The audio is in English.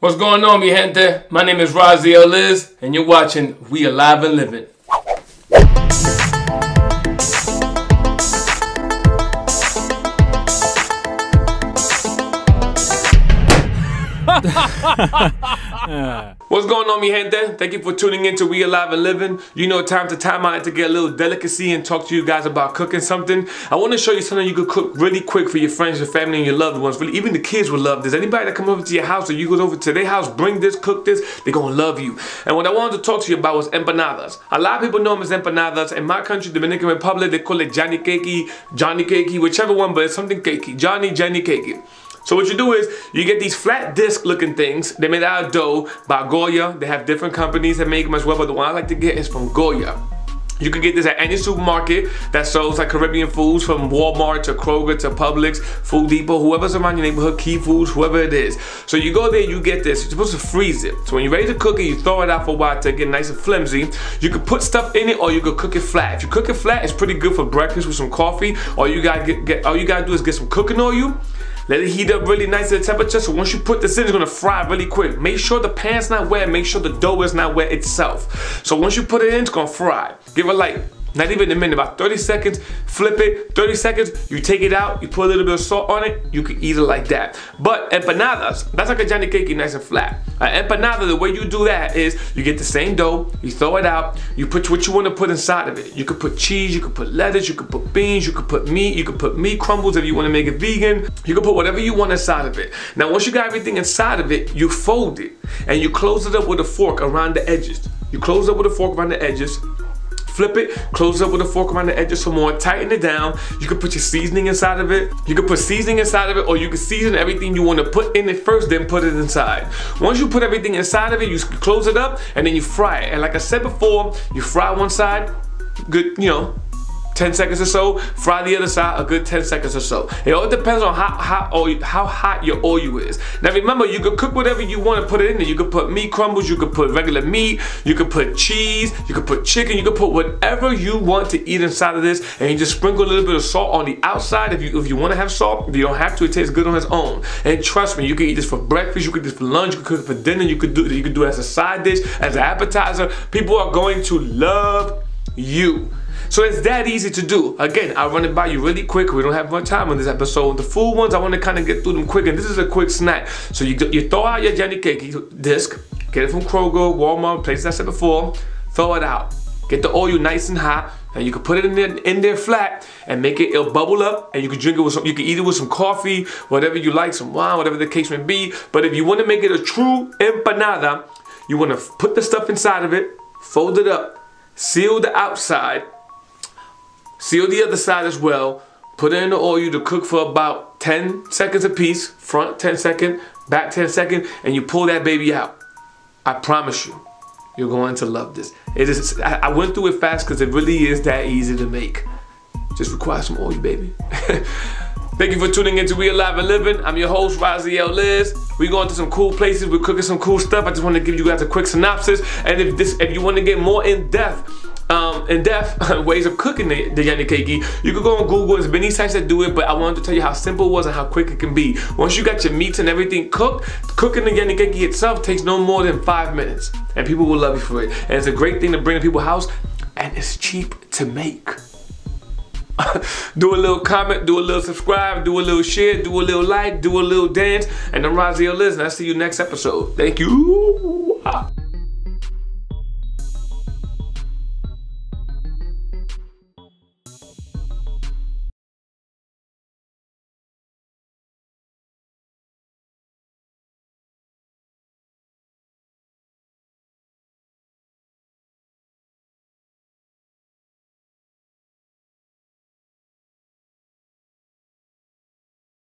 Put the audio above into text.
What's going on, mi gente? My name is Raziel Liz, and you're watching We Alive and Living. What's going on, mi gente? Thank you for tuning in to We Alive and Living. You know, time to time I like to get a little delicacy and talk to you guys about cooking something. I want to show you something you could cook really quick for your friends, your family, and your loved ones. Really, even the kids would love this. Anybody that come over to your house or you go over to their house, bring this, cook this, they're gonna love you. And what I wanted to talk to you about was empanadas. A lot of people know them as empanadas. In my country, Dominican Republic, they call it Johnny Cakey, whichever one, but it's something cakey. Johnny Cakey. So what you do is, you get these flat disc looking things. They're made out of dough by Goya. They have different companies that make them as well, but the one I like to get is from Goya. You can get this at any supermarket that sells like Caribbean foods, from Walmart to Kroger to Publix, Food Depot, whoever's around your neighborhood, Key Foods, whoever it is. So you go there, you get this. You're supposed to freeze it. So when you're ready to cook it, you throw it out for a while to get nice and flimsy. You could put stuff in it, or you could cook it flat. If you cook it flat, it's pretty good for breakfast with some coffee. All you gotta do is get some cooking oil. Let it heat up really nice at the temperature, so once you put this in, it's gonna fry really quick. Make sure the pan's not wet, make sure the dough is not wet itself. So once you put it in, it's gonna fry. Give it like, not even a minute, about 30 seconds, flip it, 30 seconds, you take it out, you put a little bit of salt on it, you can eat it like that. But empanadas, that's like a Johnny Cakey, nice and flat. An empanada, the way you do that is, you get the same dough, you throw it out, you put what you wanna put inside of it. You could put cheese, you could put lettuce, you could put beans, you could put meat, you could put meat crumbles if you wanna make it vegan. You can put whatever you want inside of it. Now once you got everything inside of it, you fold it, and you close it up with a fork around the edges. You close it up with a fork around the edges, flip it, close it up with a fork around the edges some more, tighten it down. You can put your seasoning inside of it. You can put seasoning inside of it, or you can season everything you want to put in it first, then put it inside. Once you put everything inside of it, you close it up, and then you fry it. And like I said before, you fry one side, good, 10 seconds or so, fry the other side a good 10 seconds or so. It all depends on how hot your oil is. Now remember, you could cook whatever you want to put it in there. You could put meat crumbles, you could put regular meat, you could put cheese, you could put chicken, you could put whatever you want to eat inside of this, and you just sprinkle a little bit of salt on the outside if you want to have salt. If you don't have to, it tastes good on its own. And trust me, you can eat this for breakfast, you could eat this for lunch, you could cook it for dinner, you could do it as a side dish, as an appetizer. People are going to love you. So it's that easy to do. Again, I'll run it by you really quick. We don't have much time on this episode. The food ones, I want to kind of get through them quick, and this is a quick snack. So you throw out your Johnny Cakey disc, get it from Kroger, Walmart, places I said before, throw it out. Get the oil nice and hot, and you can put it in there flat and make it, it'll bubble up, and you can drink it with some, you can eat it with some coffee, whatever you like, some wine, whatever the case may be. But if you want to make it a true empanada, you want to put the stuff inside of it, fold it up, seal the outside, seal the other side as well, put it in the oil to cook for about 10 seconds a piece, front 10 second, back 10 second, and you pull that baby out. I promise you, you're going to love this. It is. I went through it fast because it really is that easy to make. Just requires some oil, baby. Thank you for tuning in to We Alive and Living. I'm your host, Raziel Liz. We're going to some cool places. We're cooking some cool stuff. I just want to give you guys a quick synopsis. And if you want to get more in-depth ways of cooking the Johnny Cakey, you can go on Google. There's many sites that do it, but I wanted to tell you how simple it was and how quick it can be. Once you got your meats and everything cooked, cooking the Johnny Cakey itself takes no more than 5 minutes, and people will love you for it. And it's a great thing to bring to people's house, and it's cheap to make. Do a little comment, do a little subscribe, do a little share, do a little like, do a little dance, and I'm Raziel Liz, and I'll see you next episode. Thank you.